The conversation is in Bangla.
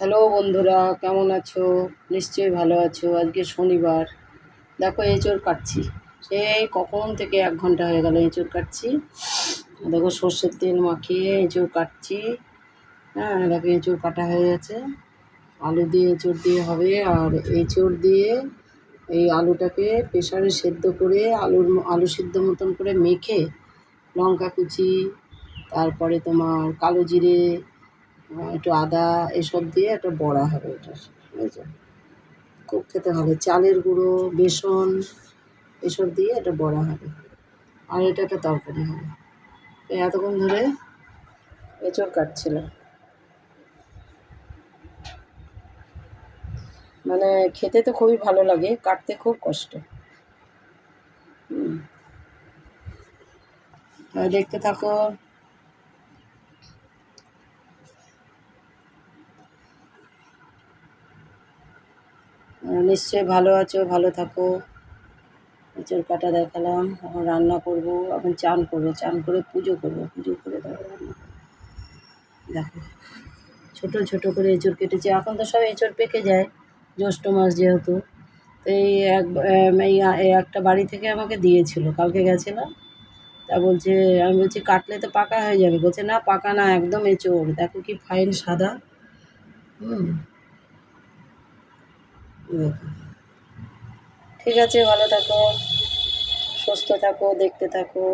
হ্যালো বন্ধুরা, কেমন আছো? নিশ্চয়ই ভালো আছো। আজকে শনিবার। দেখো এঁচোড় কাটছি। সেই কখন থেকে 1 ঘন্টা হয়ে গেল এঁচোড় কাটছি। দেখো সর্ষের তেল মাখিয়ে এঁচোড় কাটছি। হ্যাঁ, দেখো এঁচোড় কাটা হয়ে গেছে। আলু দিয়ে এঁচোড় দিয়ে হবে। আর এঁচোড় দিয়ে এই আলুটাকে প্রেসারে সেদ্ধ করে আলু সিদ্ধ মতন করে মেখে লঙ্কা কুচি, তারপরে তোমার কালো জিরে, একটু আদা এসব দিয়ে একটা বড়া হবে এটা, বুঝেছো? খুব খেতে হবে। চালের গুঁড়ো, বেসন এসব দিয়ে একটা বড়া হবে। আর এটা একটা তরকারি হবে। এই এতক্ষণ ধরে এঁচোড় কাটছিল। মানে খেতে তো খুবই ভালো লাগে, কাটতে খুব কষ্ট। হুম, দেখতে থাকো। নিশ্চয়ই ভালো আছো, ভালো থাকো। এঁচোড় কাটা দেখালাম, এখন রান্না করব। এখন চান করবো, চান করে পুজো করবো, পুজো করে তারপর রান্না করবো। দেখো ছোট ছোট করে এঁচোড় কেটেছি। এখন তো সব এঁচোড় পেকে যায়, জ্যৈষ্ঠ মাস যেহেতু। তো এই এই একটা বাড়ি থেকে আমাকে দিয়েছিল, কালকে গেছিলাম। তা বলছে, আমি বলছি কাটলে তো পাকা হয়ে যাবে। বলছে না, পাকা না, একদম এঁচোড়। দেখো কি ফাইন সাদা। হুম, দেখো। ঠিক আছে, ভালো থাকো, সুস্থ থাকো, দেখতে থাকো।